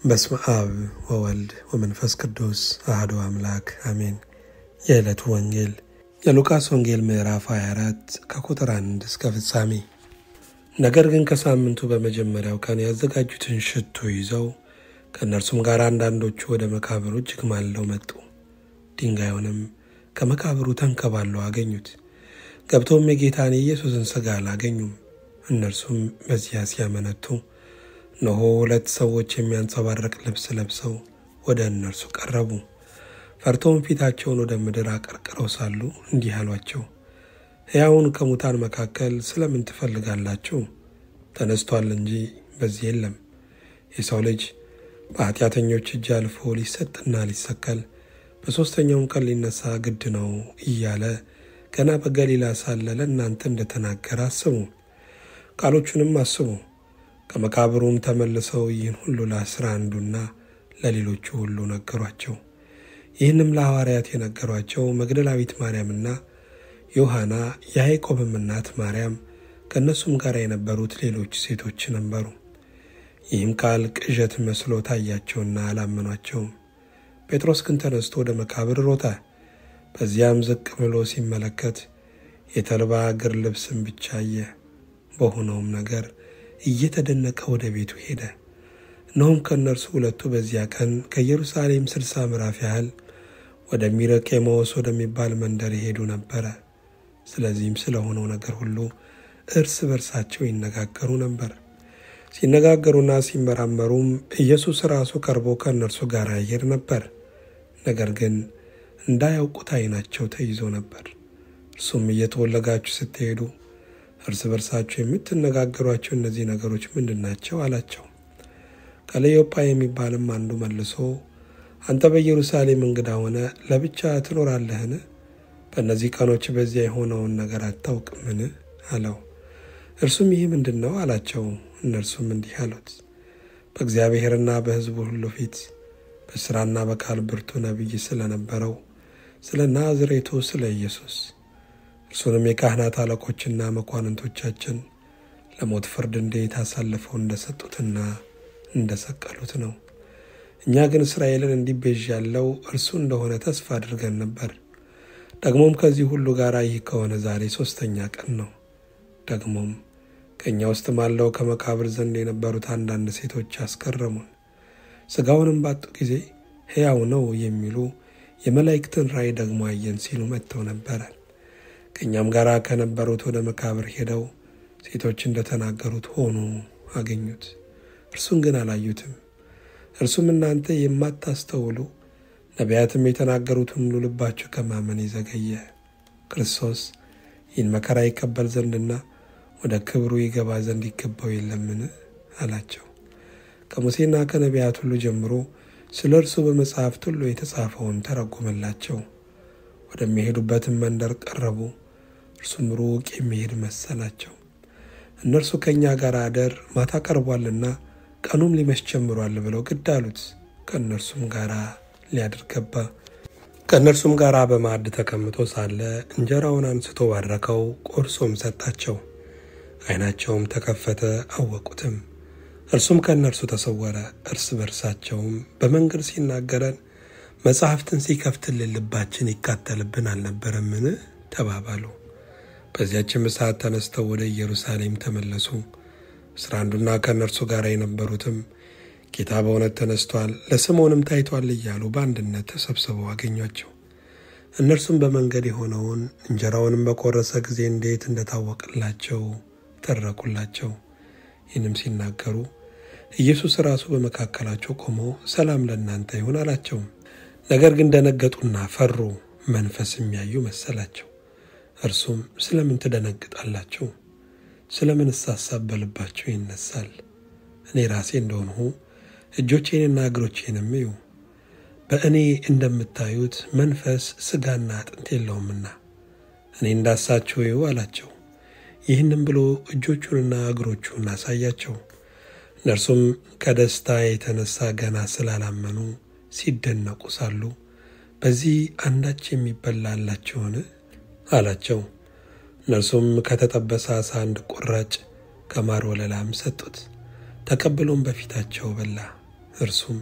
በስመ አብ ወወልድ ወመንፈስ ቅዱስ አሐዱ አምላክ አሜን። የዕለቱ ወንጌል የሉቃስ ወንጌል ምዕራፍ 24 ከቁጥር 1 እስከ ፍጻሜ። ነገር ግን ከሳምንቱ በመጀመሪያው ቀን ያዘጋጁትን ሽቱ ይዘው ከእነርሱም ጋር አንዳንዶቹ ወደ መቃብሩ እጅግ ማልደው መጡ። ድንጋዩንም ከመቃብሩ ተንከባለው አገኙት። ገብተውም የጌታን የኢየሱስን ሥጋ አላገኙም። እነርሱም በዚያ ሲያመነቱ እነሆ 2 ሰዎች የሚያንጸባርቅ ልብስ ለብሰው ወደ እነርሱ ቀረቡ። ፈርተውም ፊታቸውን ወደ ምድር አቀርቅረው ሳሉ እንዲህ አሏቸው፣ ሕያውን ከሙታን መካከል ስለምን ትፈልጋላችሁ? ተነስቷል እንጂ በዚህ የለም። የሰው ልጅ በኃጢአተኞች እጅ አልፎ ሊሰጥና ሊሰቀል በሦስተኛውም ቀን ሊነሣ ግድ ነው እያለ ገና በገሊላ ሳለ ለእናንተ እንደተናገረ አስቡ። ቃሎቹንም አስቡ። ከመቃብሩም ተመልሰው ይህን ሁሉ ለ11ዱና ለሌሎቹ ሁሉ ነገሯቸው። ይህንም ለሐዋርያት የነገሯቸው መግደላዊት ማርያምና ዮሐና፣ የያዕቆብም እናት ማርያም፣ ከእነሱም ጋር የነበሩት ሌሎች ሴቶች ነበሩ። ይህም ቃል ቅዠት መስሎ ታያቸውና አላመኗቸውም። ጴጥሮስ ግን ተነስቶ ወደ መቃብር ሮጠ። በዚያም ዝቅ ብሎ ሲመለከት የተልባ እግር ልብስን ብቻ አየ። በሆነውም ነገር እየተደነቀ ወደ ቤቱ ሄደ። እነሆም ከእነርሱ 2 በዚያ ቀን ከኢየሩሳሌም 60 ምዕራፍ ያህል ወደሚርቅ ኤማሁስ ወደሚባል መንደር ይሄዱ ነበረ። ስለዚህም ስለሆነው ነገር ሁሉ እርስ በርሳቸው ይነጋገሩ ነበር። ሲነጋገሩና ሲመራመሩም ኢየሱስ ራሱ ቀርቦ ከእነርሱ ጋር ይሄድ ነበር። ነገር ግን እንዳያውቁት ዓይናቸው ተይዞ ነበር። እርሱም እየተወለጋችሁ ስትሄዱ እርስ በርሳችሁ የምትነጋገሯቸው እነዚህ ነገሮች ምንድናቸው? አላቸው። ቀለዮጳ የሚባልም አንዱ መልሶ አንተ በኢየሩሳሌም እንግዳ ሆነ ለብቻ ትኖራለህን? በእነዚህ ቀኖች በዚያ የሆነውን ነገር አታውቅምን? አለው። እርሱም ይህ ምንድን ነው? አላቸው። እነርሱም እንዲህ አሉት፣ በእግዚአብሔርና በሕዝቡ ሁሉ ፊት በሥራና በቃል ብርቱ ነቢይ ስለነበረው ስለ ናዝሬቱ ስለ ኢየሱስ እርሱንም የካህናት አለቆችና መኳንንቶቻችን ለሞት ፍርድ እንዴት አሳልፈው እንደሰጡትና እንደሰቀሉት ነው። እኛ ግን እስራኤልን እንዲቤዥ ያለው እርሱ እንደሆነ ተስፋ አድርገን ነበር። ደግሞም ከዚህ ሁሉ ጋር ይህ ከሆነ ዛሬ 3ኛ ቀን ነው። ደግሞም ከእኛ ውስጥ ማለው ከመቃብር ዘንድ የነበሩት አንዳንድ ሴቶች አስገረሙን። ሥጋውንም ባጡ ጊዜ ሕያው ነው የሚሉ የመላእክትን ራእይ ደግሞ አየን ሲሉ መጥተው ነበረ። ከእኛም ጋር ከነበሩት ወደ መቃብር ሄደው ሴቶች እንደተናገሩት ሆኖ አገኙት። እርሱን ግን አላዩትም። እርሱም እናንተ የማታስተውሉ ነቢያትም የተናገሩትን ሁሉ ልባችሁ ከማመን የዘገየ ክርስቶስ ይህን መከራ ይቀበል ዘንድና ወደ ክብሩ ይገባ ዘንድ ይገባው የለምን? አላቸው። ከሙሴና ከነቢያት ሁሉ ጀምሮ ስለ እርሱ በመጽሐፍት ሁሉ የተጻፈውን ተረጎመላቸው። ወደሚሄዱበትም መንደር ቀረቡ። እርሱም ሩቅ የሚሄድ መሰላቸው። እነርሱ ከእኛ ጋር አደር፣ ማታ ቀርቧልና ቀኑም ሊመሽ ጀምሯል ብለው ግድ አሉት። ከእነርሱም ጋር ሊያድር ገባ። ከእነርሱም ጋር በማዕድ ተቀምጦ ሳለ እንጀራውን አንስቶ ባረከው፣ ቆርሶም ሰጣቸው። ዓይናቸውም ተከፈተ፣ አወቁትም። እርሱም ከእነርሱ ተሰወረ። እርስ በርሳቸውም በመንገድ ሲናገረን መጽሐፍትን ሲከፍትልን ልባችን ይቃጠልብን አልነበረምን? ተባባሉ። በዚያችም ሰዓት ተነስተው ወደ ኢየሩሳሌም ተመለሱ። 11ዱና ከእነርሱ ጋር የነበሩትም ጌታ በእውነት ተነስቷል፣ ለስምዖንም ታይቷል እያሉ በአንድነት ተሰብስበው አገኟቸው። እነርሱም በመንገድ የሆነውን እንጀራውንም በቆረሰ ጊዜ እንዴት እንደታወቀላቸው ተረኩላቸው። ይህንም ሲናገሩ ኢየሱስ ራሱ በመካከላቸው ቆሞ ሰላም ለእናንተ ይሁን አላቸው። ነገር ግን ደነገጡና ፈሩ፣ መንፈስ የሚያዩ መሰላቸው። እርሱም ስለምን ትደነግጣላችሁ? ስለምንስ ሐሳብ በልባችሁ ይነሳል? እኔ ራሴ እንደሆንሁ እጆቼንና እግሮቼንም እዩ። በእኔ እንደምታዩት መንፈስ ሥጋና አጥንት የለውምና እኔ እንዳሳችሁ እዩ አላቸው። ይህንም ብሎ እጆቹንና እግሮቹን አሳያቸው። እነርሱም ከደስታ የተነሳ ገና ስላላመኑ ሲደነቁ ሳሉ በዚህ አንዳች የሚበላ አላችሁን? አላቸው። እነርሱም ከተጠበሰ ዓሣ 1 ቁራጭ ከማር ወለላም ሰጡት። ተቀብሎም በፊታቸው በላ። እርሱም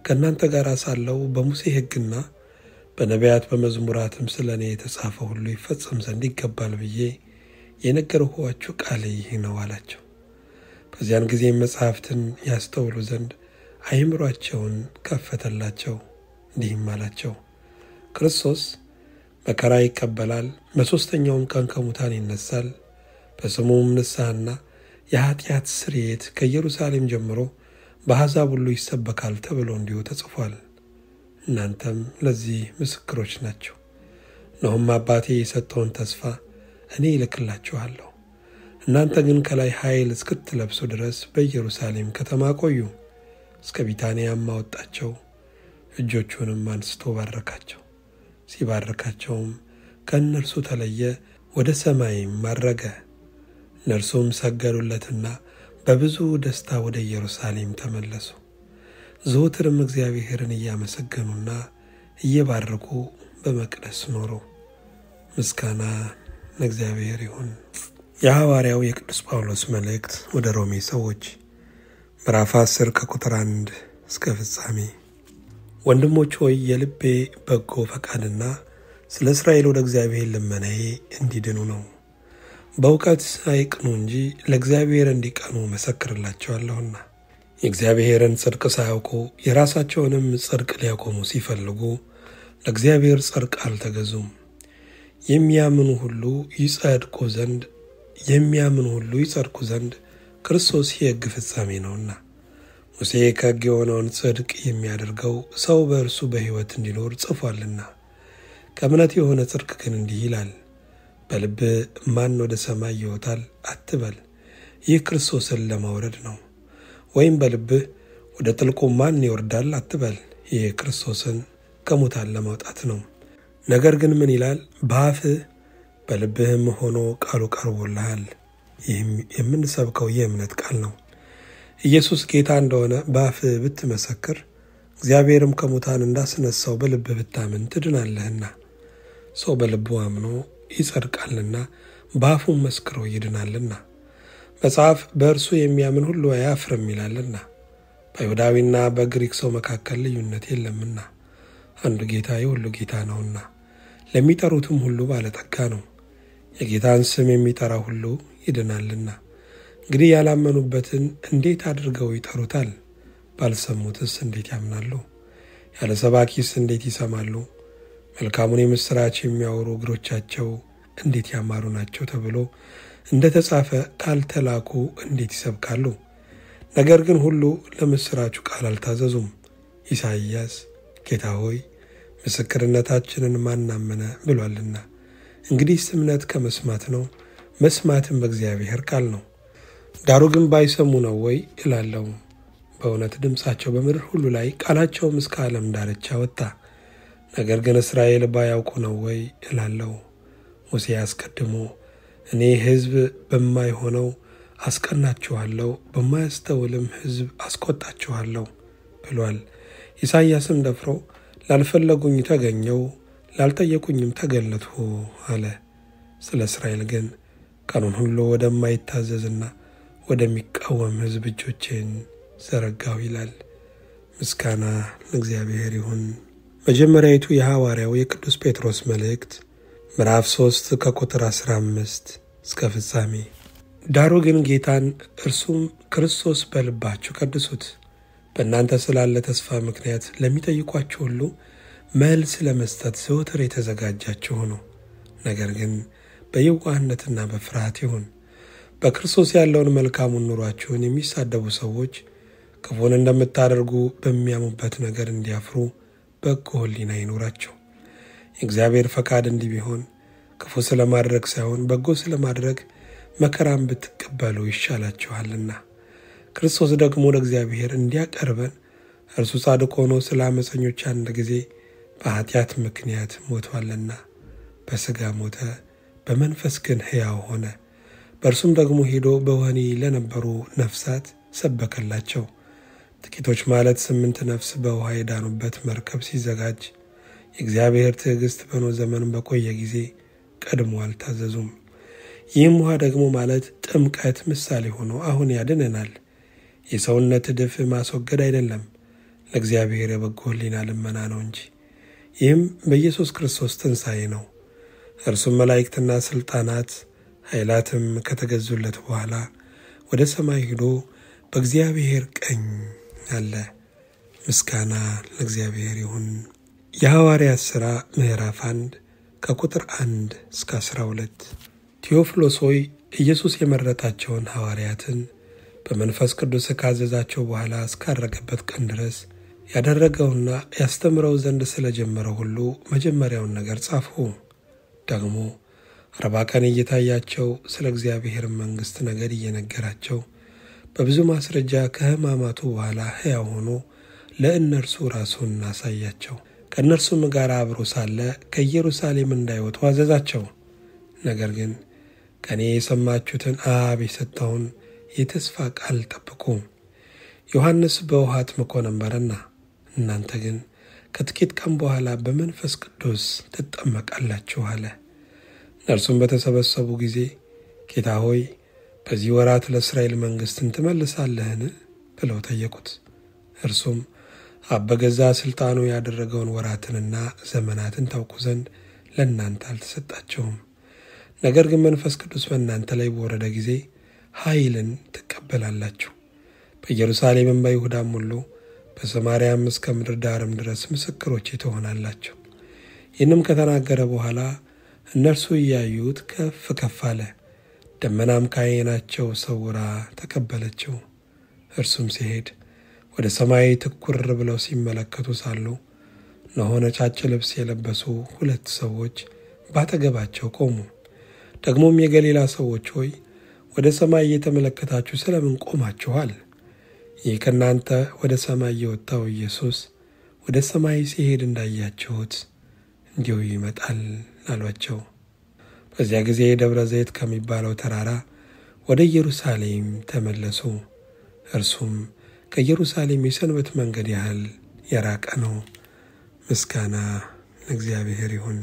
ከእናንተ ጋር ሳለሁ በሙሴ ሕግና በነቢያት በመዝሙራትም ስለ እኔ የተጻፈ ሁሉ ይፈጸም ዘንድ ይገባል ብዬ የነገርኋችሁ ቃል ይህ ነው አላቸው። በዚያን ጊዜ መጻሕፍትን ያስተውሉ ዘንድ አእምሮአቸውን ከፈተላቸው። እንዲህም አላቸው፣ ክርስቶስ መከራ ይቀበላል፣ በሦስተኛውም ቀን ከሙታን ይነሳል፣ በስሙም ንስሐና የኃጢአት ስርየት ከኢየሩሳሌም ጀምሮ በአሕዛብ ሁሉ ይሰበካል ተብሎ እንዲሁ ተጽፏል። እናንተም ለዚህ ምስክሮች ናቸው። እነሆም አባቴ የሰጠውን ተስፋ እኔ እልክላችኋለሁ። እናንተ ግን ከላይ ኃይል እስክትለብሱ ድረስ በኢየሩሳሌም ከተማ ቆዩ። እስከ ቢታንያም አወጣቸው፣ እጆቹንም አንስቶ ባረካቸው። ሲባርካቸውም ከእነርሱ ተለየ፣ ወደ ሰማይም አረገ። እነርሱም ሰገዱለትና በብዙ ደስታ ወደ ኢየሩሳሌም ተመለሱ። ዘወትርም እግዚአብሔርን እያመሰገኑና እየባረኩ በመቅደስ ኖሩ። ምስጋና ለእግዚአብሔር ይሁን። የሐዋርያው የቅዱስ ጳውሎስ መልእክት ወደ ሮሜ ሰዎች ምዕራፍ 10 ከቁጥር 1 እስከ ፍጻሜ። ወንድሞች ሆይ የልቤ በጎ ፈቃድና ስለ እስራኤል ወደ እግዚአብሔር ልመናዬ እንዲድኑ ነው። በእውቀት አይቅኑ እንጂ ለእግዚአብሔር እንዲቀኑ መሰክርላቸዋለሁና። የእግዚአብሔርን ጽድቅ ሳያውቁ የራሳቸውንም ጽድቅ ሊያቆሙ ሲፈልጉ ለእግዚአብሔር ጽድቅ አልተገዙም። የሚያምኑ ሁሉ ይጸድቁ ዘንድ ክርስቶስ የሕግ ፍጻሜ ነውና። ሙሴ ከሕግ የሆነውን ጽድቅ የሚያደርገው ሰው በእርሱ በሕይወት እንዲኖር ጽፏልና። ከእምነት የሆነ ጽድቅ ግን እንዲህ ይላል፣ በልብህ ማን ወደ ሰማይ ይወጣል አትበል፣ ይህ ክርስቶስን ለማውረድ ነው። ወይም በልብህ ወደ ጥልቁ ማን ይወርዳል አትበል፣ ይህ ክርስቶስን ከሙታን ለማውጣት ነው። ነገር ግን ምን ይላል? በአፍህ በልብህም ሆኖ ቃሉ ቀርቦልሃል። ይህም የምንሰብከው የእምነት ቃል ነው። ኢየሱስ ጌታ እንደሆነ በአፍህ ብትመሰክር፣ እግዚአብሔርም ከሙታን እንዳስነሳው በልብህ ብታምን ትድናለህና። ሰው በልቡ አምኖ ይጸድቃልና በአፉም መስክሮ ይድናልና። መጽሐፍ በእርሱ የሚያምን ሁሉ አያፍርም ይላልና። በይሁዳዊና በግሪክ ሰው መካከል ልዩነት የለምና አንዱ ጌታ የሁሉ ጌታ ነውና ለሚጠሩትም ሁሉ ባለጠጋ ነው። የጌታን ስም የሚጠራ ሁሉ ይድናልና። እንግዲህ ያላመኑበትን እንዴት አድርገው ይጠሩታል? ባልሰሙትስ እንዴት ያምናሉ? ያለ ሰባኪስ እንዴት ይሰማሉ? መልካሙን የምሥራች የሚያወሩ እግሮቻቸው እንዴት ያማሩ ናቸው ተብሎ እንደ ተጻፈ ካልተላኩ እንዴት ይሰብካሉ? ነገር ግን ሁሉ ለምሥራቹ ቃል አልታዘዙም። ኢሳይያስ ጌታ ሆይ ምስክርነታችንን ማን አመነ ብሏልና። እንግዲህ እምነት ከመስማት ነው፣ መስማትም በእግዚአብሔር ቃል ነው። ዳሩ ግን ባይሰሙ ነው ወይ እላለሁ። በእውነት ድምፃቸው በምድር ሁሉ ላይ ቃላቸውም እስከ ዓለም ዳርቻ ወጣ። ነገር ግን እስራኤል ባያውቁ ነው ወይ እላለሁ። ሙሴ አስቀድሞ እኔ ሕዝብ በማይሆነው አስቀናችኋለሁ፣ በማያስተውልም ሕዝብ አስቆጣችኋለሁ ብሏል። ኢሳይያስም ደፍሮ ላልፈለጉኝ ተገኘው፣ ላልጠየቁኝም ተገለጥሁ አለ። ስለ እስራኤል ግን ቀኑን ሁሉ ወደማይታዘዝና ወደሚቃወም ሕዝብ እጆቼን ዘረጋው ይላል። ምስጋና ለእግዚአብሔር ይሁን። መጀመሪያይቱ የሐዋርያው የቅዱስ ጴጥሮስ መልእክት ምዕራፍ 3 ከቁጥር 15 እስከ ፍጻሜ። ዳሩ ግን ጌታን እርሱም ክርስቶስ በልባችሁ ቀድሱት፣ በእናንተ ስላለ ተስፋ ምክንያት ለሚጠይቋችሁ ሁሉ መልስ ለመስጠት ዘወትር የተዘጋጃችሁ ሁኑ። ነገር ግን በየዋህነትና በፍርሃት ይሁን። በክርስቶስ ያለውን መልካሙን ኑሯችሁን የሚሳደቡ ሰዎች ክፉን እንደምታደርጉ በሚያሙበት ነገር እንዲያፍሩ በጎ ሕሊና ይኑራቸው። የእግዚአብሔር ፈቃድ እንዲህ ቢሆን ክፉ ስለማድረግ ሳይሆን በጎ ስለማድረግ መከራን ብትቀበሉ ይሻላችኋልና። ክርስቶስ ደግሞ ለእግዚአብሔር እንዲያቀርበን እርሱ ጻድቅ ሆኖ ስለ ዓመፀኞች አንድ ጊዜ በኃጢአት ምክንያት ሞቷልና በሥጋ ሞተ፣ በመንፈስ ግን ሕያው ሆነ። በእርሱም ደግሞ ሄዶ በወህኒ ለነበሩ ነፍሳት ሰበከላቸው። ጥቂቶች ማለት 8 ነፍስ በውሃ የዳኑበት መርከብ ሲዘጋጅ የእግዚአብሔር ትዕግሥት በኖኅ ዘመን በቆየ ጊዜ ቀድሞ አልታዘዙም። ይህም ውሃ ደግሞ ማለት ጥምቀት ምሳሌ ሆኖ አሁን ያድነናል። የሰውነት ዕድፍ ማስወገድ አይደለም፣ ለእግዚአብሔር የበጎ ሕሊና ልመና ነው እንጂ። ይህም በኢየሱስ ክርስቶስ ትንሣኤ ነው። እርሱም መላእክትና ሥልጣናት ኃይላትም ከተገዙለት በኋላ ወደ ሰማይ ሄዶ በእግዚአብሔር ቀኝ አለ። ምስጋና ለእግዚአብሔር ይሁን። የሐዋርያት ሥራ ምዕራፍ 1 ከቁጥር 1 እስከ 12። ቴዎፍሎስ ሆይ ኢየሱስ የመረጣቸውን ሐዋርያትን በመንፈስ ቅዱስ ካዘዛቸው በኋላ እስካረገበት ቀን ድረስ ያደረገውና ያስተምረው ዘንድ ስለጀመረው ሁሉ መጀመሪያውን ነገር ጻፉ። ደግሞ 40 ቀን እየታያቸው ስለ እግዚአብሔር መንግሥት ነገር እየነገራቸው በብዙ ማስረጃ ከሕማማቱ በኋላ ሕያው ሆኖ ለእነርሱ ራሱን አሳያቸው። ከእነርሱም ጋር አብሮ ሳለ ከኢየሩሳሌም እንዳይወጡ አዘዛቸው። ነገር ግን ከእኔ የሰማችሁትን አብ የሰጠውን የተስፋ ቃል ጠብቁ። ዮሐንስ በውሃ አጥምቆ ነበርና እናንተ ግን ከጥቂት ቀን በኋላ በመንፈስ ቅዱስ ትጠመቃላችሁ አለ። እነርሱም በተሰበሰቡ ጊዜ ጌታ ሆይ በዚህ ወራት ለእስራኤል መንግሥትን ትመልሳለህን ብለው ጠየቁት። እርሱም አብ በገዛ ሥልጣኑ ያደረገውን ወራትንና ዘመናትን ታውቁ ዘንድ ለእናንተ አልተሰጣቸውም። ነገር ግን መንፈስ ቅዱስ በእናንተ ላይ በወረደ ጊዜ ኃይልን ትቀበላላችሁ። በኢየሩሳሌምም በይሁዳም ሁሉ በሰማርያም እስከ ምድር ዳርም ድረስ ምስክሮቼ ትሆናላችሁ። ይህንም ከተናገረ በኋላ እነርሱ እያዩት ከፍ ከፍ አለ። ደመናም ከዓይናቸው ሰውራ ተቀበለችው። እርሱም ሲሄድ ወደ ሰማይ ትኩር ብለው ሲመለከቱ ሳሉ እነሆ ነጫጭ ልብስ የለበሱ 2 ሰዎች ባጠገባቸው ቆሙ። ደግሞም የገሊላ ሰዎች ሆይ ወደ ሰማይ እየተመለከታችሁ ስለምን ቆማችኋል? ይህ ከእናንተ ወደ ሰማይ የወጣው ኢየሱስ ወደ ሰማይ ሲሄድ እንዳያችሁት እንዲሁ ይመጣል አሏቸው። በዚያ ጊዜ ደብረ ዘይት ከሚባለው ተራራ ወደ ኢየሩሳሌም ተመለሱ። እርሱም ከኢየሩሳሌም የሰንበት መንገድ ያህል የራቀ ነው። ምስጋና ለእግዚአብሔር ይሁን።